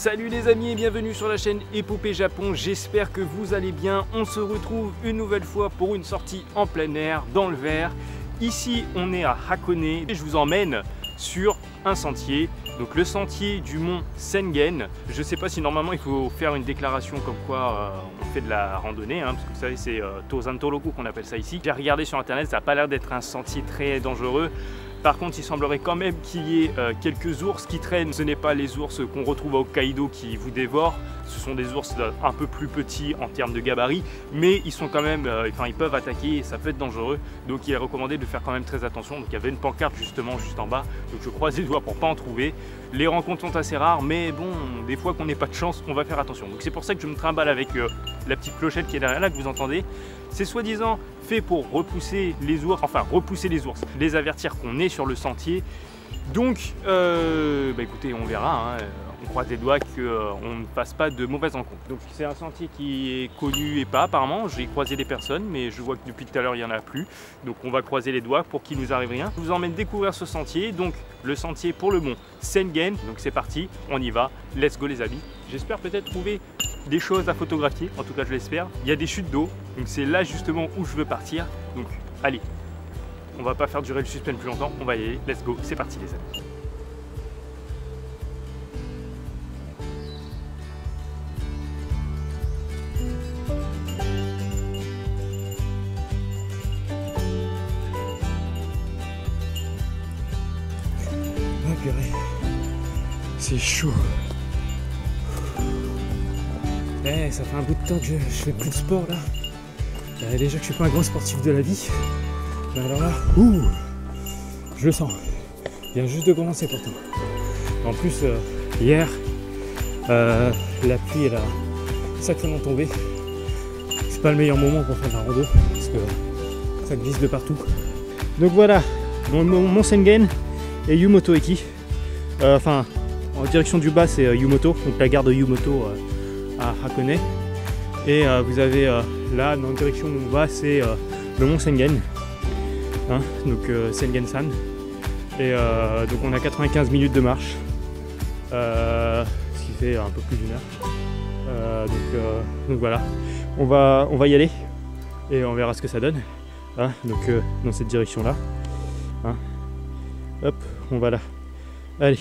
Salut les amis et bienvenue sur la chaîne Épopée Japon, j'espère que vous allez bien. On se retrouve une nouvelle fois pour une sortie en plein air, dans le vert. Ici on est à Hakone et je vous emmène sur un sentier, donc le sentier du mont Sengen. Je ne sais pas si normalement il faut faire une déclaration comme quoi on fait de la randonnée, parce que vous savez c'est Tozantoroku qu'on appelle ça ici. J'ai regardé sur internet, ça n'a pas l'air d'être un sentier très dangereux. Par contre, il semblerait quand même qu'il y ait quelques ours qui traînent. Ce n'est pas les ours qu'on retrouve à Hokkaido qui vous dévorent. Ce sont des ours un peu plus petits en termes de gabarit, mais ils sont quand même, ils peuvent attaquer et ça peut être dangereux. Donc il est recommandé de faire quand même très attention. Donc il y avait une pancarte justement juste en bas. Donc je croise les doigts pour pas en trouver. Les rencontres sont assez rares, mais bon, des fois qu'on n'ait pas de chance, on va faire attention. Donc c'est pour ça que je me trimballe avec la petite clochette qui est derrière là, que vous entendez. C'est soi-disant fait pour repousser les ours, les avertir qu'on est sur le sentier. Donc, écoutez, on verra. On croise les doigts qu'on ne passe pas de mauvaises rencontres. Donc c'est un sentier qui est connu et pas apparemment. J'ai croisé des personnes, mais je vois que depuis tout à l'heure il n'y en a plus. Donc on va croiser les doigts pour qu'il nous arrive rien. Je vous emmène découvrir ce sentier, donc le sentier pour le mont Sengen. Donc c'est parti, on y va. Let's go les amis. J'espère peut-être trouver des choses à photographier, en tout cas je l'espère. Il y a des chutes d'eau, donc c'est là justement où je veux partir. Donc allez, on va pas faire durer le suspense plus longtemps, on va y aller. Let's go, c'est parti les amis. C'est chaud. Ça fait un bout de temps que je fais plus de sport là. Déjà que je suis pas un grand sportif de la vie. Mais alors là, je le sens. Il vient juste de commencer pourtant. En plus, hier, la pluie elle a sacrément tombé. C'est pas le meilleur moment pour faire de la rando parce que ça glisse de partout. Donc voilà, mon Sengen et Yumoto Eki. En direction du bas c'est Yumoto, donc la gare de Yumoto à Hakone. Et vous avez là, dans la direction où on va, c'est le mont Sengen, donc Sengen-san. Et donc on a 95 minutes de marche, ce qui fait un peu plus d'une heure. Donc voilà, on va y aller et on verra ce que ça donne. Donc dans cette direction là. Hop, on va là. Allez.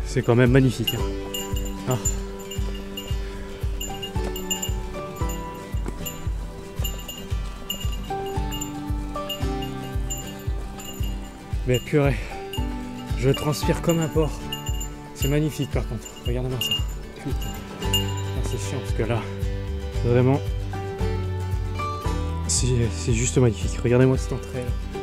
C'est quand même magnifique. Mais purée, je transpire comme un porc. C'est magnifique par contre. Regardez-moi ça. Putain. C'est chiant parce que là, vraiment, c'est juste magnifique. Regardez-moi cette entrée là.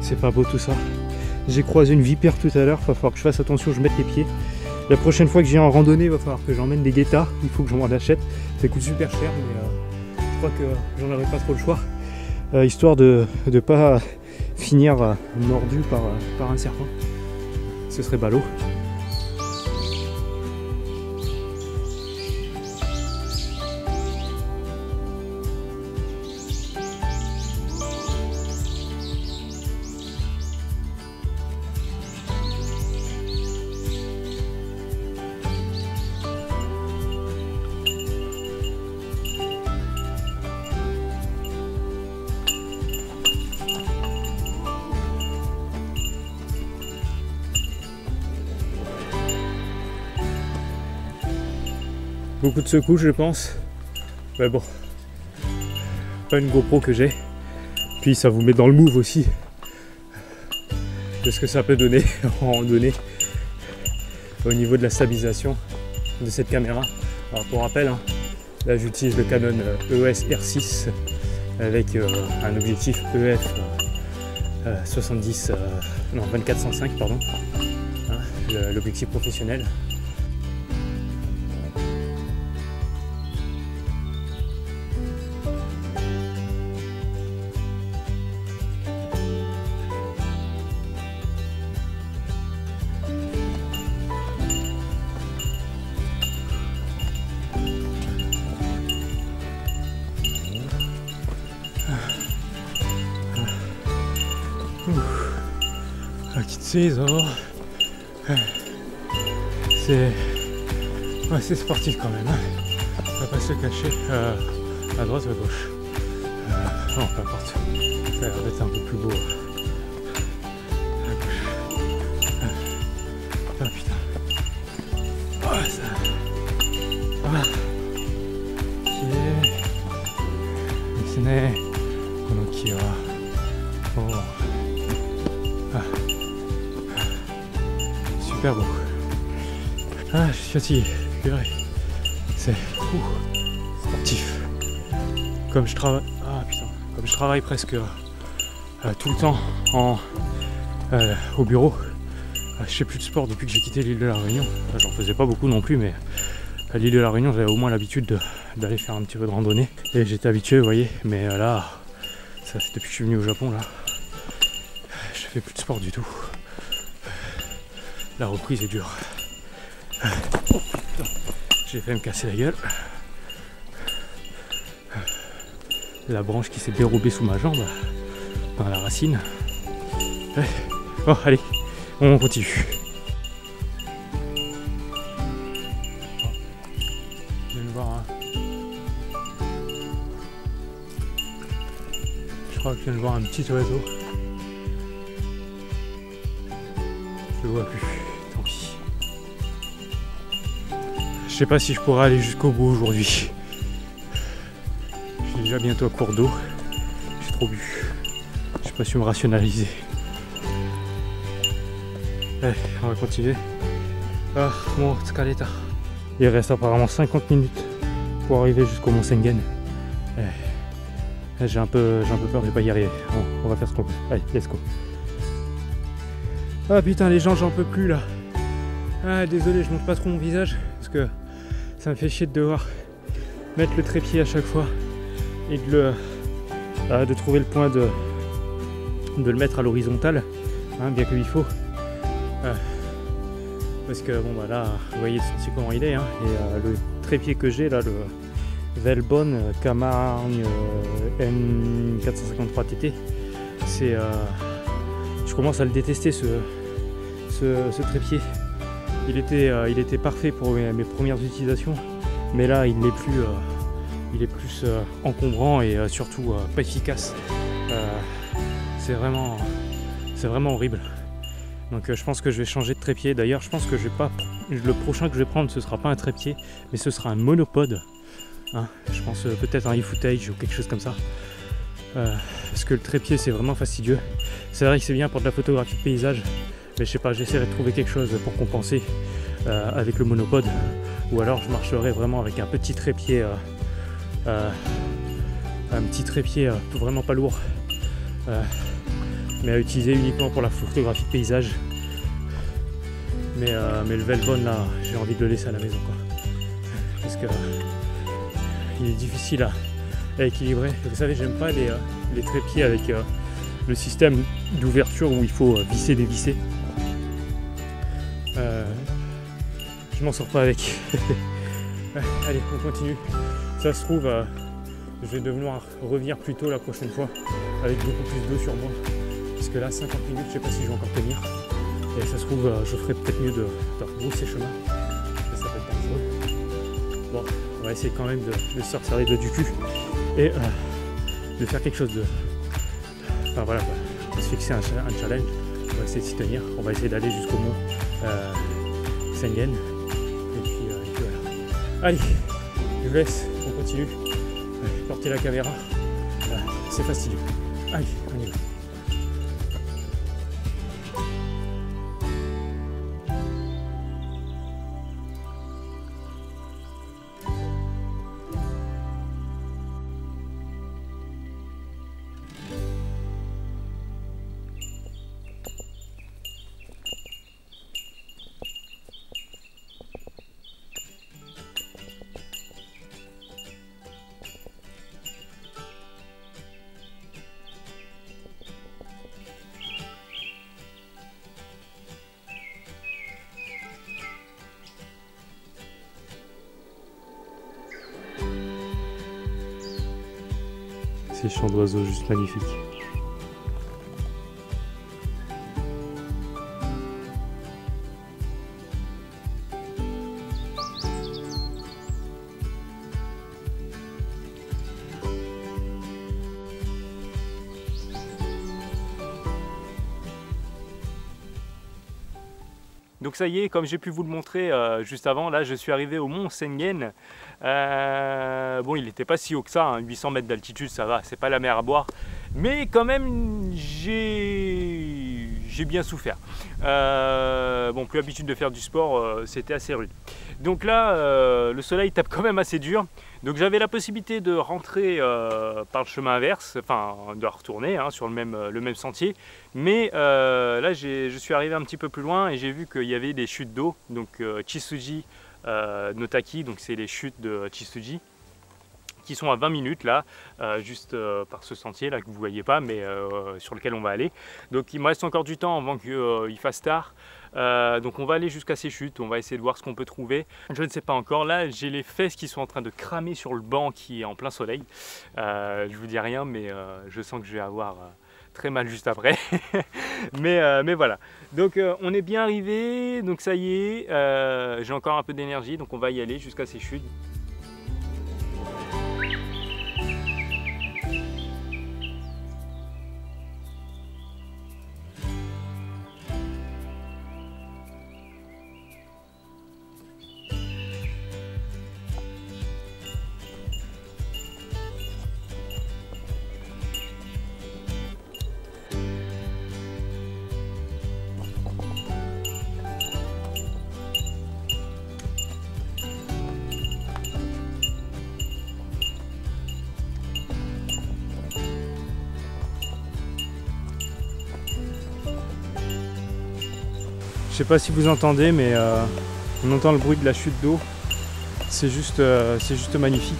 C'est pas beau tout ça. J'ai croisé une vipère tout à l'heure, il va falloir que je fasse attention, je mette les pieds. La prochaine fois que j'ai en randonnée, il va falloir que j'emmène des guettas, il faut que je m'en achète. Ça coûte super cher, mais je crois que j'en aurai pas trop le choix. Histoire de ne pas finir mordu par un serpent. Ce serait ballot. Beaucoup de secousses je pense, mais bon, pas une GoPro que j'ai, puis ça vous met dans le move aussi de ce que ça peut donner en randonnée au niveau de la stabilisation de cette caméra. Alors pour rappel, Là j'utilise le Canon EOS R6 avec un objectif EF 24-105 pardon, hein, l'objectif professionnel. Petite saison, c'est sportif quand même, hein. On va pas se le cacher, à droite ou à gauche, non peu importe, ça a l'air d'être un peu plus beau à gauche. Ah putain, oh ça, ah, ok, dessinez, Konoki wa, oh. Ah. Super beau. Ah, je suis fatigué. C'est sportif. Comme je travaille. Ah putain. Comme je travaille presque tout le temps au bureau. Je fais plus de sport depuis que j'ai quitté l'île de la Réunion. J'en faisais pas beaucoup non plus, mais à l'île de la Réunion, j'avais au moins l'habitude d'aller faire un petit peu de randonnée. Et j'étais habitué, vous voyez. Mais là, ça, depuis que je suis venu au Japon, là. Je fais plus de sport du tout. La reprise est dure. Oh, j'ai fait me casser la gueule. La branche qui s'est dérobée sous ma jambe, dans la racine. Bon, allez, on continue. Je viens de voir un... Je crois que je viens de voir un petit oiseau. Je le vois plus, tant pis. Je sais pas si je pourrai aller jusqu'au bout aujourd'hui. Je suis déjà bientôt à court d'eau. J'ai trop bu. J'ai pas su me rationaliser. Allez, on va continuer. Ah, bon, tsukareta. Il reste apparemment 50 minutes pour arriver jusqu'au Mont Sengen. J'ai un peu peur de pas y arriver. Bon, on va faire ce qu'on peut. Allez, let's go. Ah putain les gens, j'en peux plus là. Ah désolé, je montre pas trop mon visage parce que ça me fait chier de devoir mettre le trépied à chaque fois et de trouver le point de le mettre à l'horizontale, hein, bien qu'il faut. Parce que bon bah là, vous voyez le sentier comment il est, hein, et le trépied que j'ai là, le Velbon Camargue M453 TT, c'est je commence à le détester ce trépied. Il était parfait pour mes premières utilisations, mais là il est plus encombrant et surtout pas efficace. C'est vraiment horrible. Donc je pense que je vais changer de trépied. D'ailleurs je pense que le prochain que je vais prendre ce sera pas un trépied, mais ce sera un monopode. Hein, je pense peut-être un e-footage ou quelque chose comme ça. Parce que le trépied c'est vraiment fastidieux. C'est vrai que c'est bien pour de la photographie de paysage, mais je sais pas, j'essaierai de trouver quelque chose pour compenser avec le monopode, ou alors je marcherai vraiment avec un petit trépied vraiment pas lourd, mais à utiliser uniquement pour la photographie de paysage. Mais le Velbon là, j'ai envie de le laisser à la maison quoi, parce que il est difficile à équilibrer. Vous savez, j'aime pas les trépieds avec le système d'ouverture où il faut visser, dévisser. Je m'en sors pas avec. Allez, on continue. Ça se trouve, je vais devoir revenir plus tôt la prochaine fois avec beaucoup plus d'eau sur moi. Parce que là, 50 minutes, je sais pas si je vais encore tenir. Et ça se trouve, je ferai peut-être mieux de rebrousser chemin. Ça peut être dangereux. Bon, on va essayer quand même de sortir les doigts du cul et de faire quelque chose de... Enfin voilà quoi, on va se fixer un challenge, on va essayer de s'y tenir, on va essayer d'aller jusqu'au mont Sengen, et puis voilà. Allez, je vous laisse, on continue, portez la caméra, c'est fastidieux. Allez, on y va. Ces chants d'oiseaux juste magnifiques. Donc ça y est, comme j'ai pu vous le montrer juste avant, là je suis arrivé au mont Sengen. Bon, il n'était pas si haut que ça, hein, 800 mètres d'altitude, ça va, c'est pas la mer à boire. Mais quand même, j'ai bien souffert. Bon, plus l'habitude de faire du sport, c'était assez rude. Donc là, le soleil tape quand même assez dur. Donc j'avais la possibilité de rentrer par le chemin inverse, enfin de retourner hein, sur le même sentier. Mais là, je suis arrivé un petit peu plus loin et j'ai vu qu'il y avait des chutes d'eau. Donc Chisuji no Taki, donc c'est les chutes de Chisuji, qui sont à 20 minutes là, juste par ce sentier là que vous ne voyez pas, mais sur lequel on va aller. Donc il me reste encore du temps avant qu'il fasse tard. Donc on va aller jusqu'à ces chutes, on va essayer de voir ce qu'on peut trouver. Je ne sais pas encore, là j'ai les fesses qui sont en train de cramer sur le banc qui est en plein soleil. Je vous dis rien, mais je sens que je vais avoir très mal juste après. mais voilà, donc on est bien arrivé, donc ça y est, j'ai encore un peu d'énergie, donc on va y aller jusqu'à ces chutes. Je sais pas si vous entendez, mais on entend le bruit de la chute d'eau. C'est juste magnifique.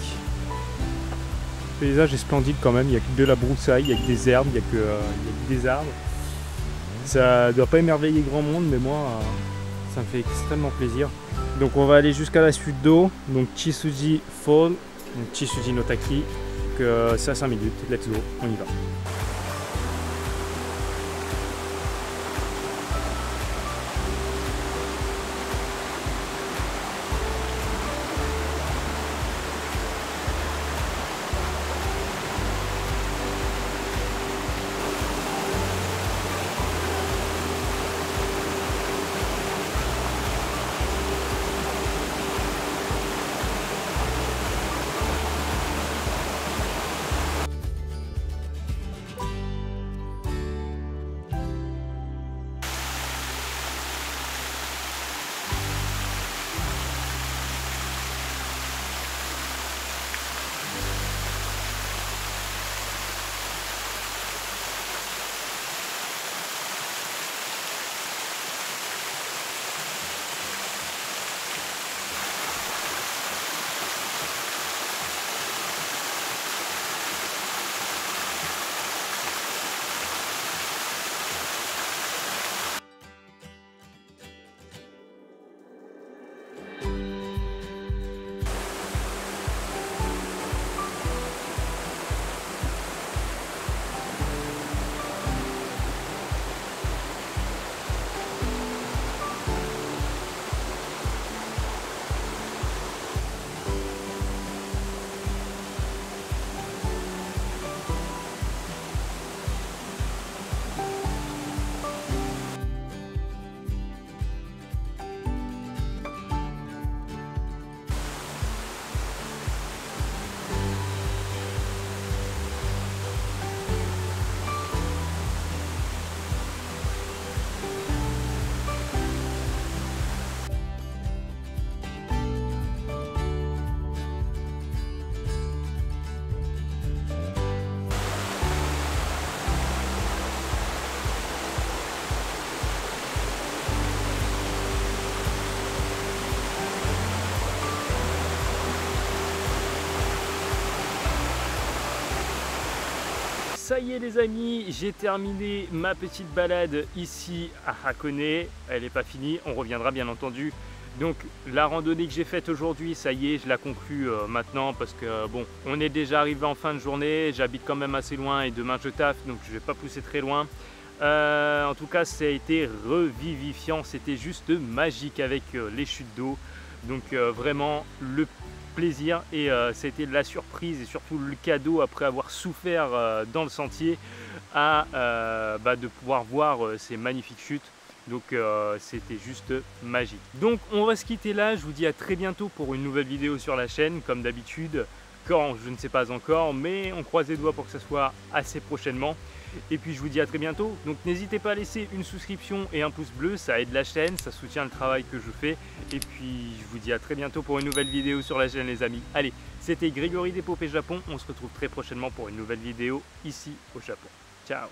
Le paysage est splendide quand même. Il n'y a que de la broussaille, il n'y a que des herbes, il n'y a que des arbres. Ça ne doit pas émerveiller grand monde, mais moi, ça me fait extrêmement plaisir. Donc on va aller jusqu'à la chute d'eau, donc Chisuji Fall, donc Chisuji no Taki. C'est à 5 minutes. Let's go, on y va. Ça y est les amis, j'ai terminé ma petite balade ici à Hakone. Elle n'est pas finie, on reviendra bien entendu Donc la randonnée que j'ai faite aujourd'hui, ça y est, je la conclue maintenant parce que bon, on est déjà arrivé en fin de journée, j'habite quand même assez loin et demain je taffe, donc je vais pas pousser très loin. En tout cas, ça a été revivifiant, c'était juste magique avec les chutes d'eau. Donc vraiment le plaisir et c'était la surprise et surtout le cadeau après avoir souffert dans le sentier de pouvoir voir ces magnifiques chutes. Donc c'était juste magique. Donc on va se quitter là, je vous dis à très bientôt pour une nouvelle vidéo sur la chaîne comme d'habitude. Quand, je ne sais pas encore, mais on croise les doigts pour que ça soit assez prochainement. Et puis je vous dis à très bientôt. Donc n'hésitez pas à laisser une souscription et un pouce bleu, ça aide la chaîne, ça soutient le travail que je fais. Et puis je vous dis à très bientôt pour une nouvelle vidéo sur la chaîne les amis. Allez, c'était Grégory d'Épopée Japon, on se retrouve très prochainement pour une nouvelle vidéo ici au Japon. Ciao!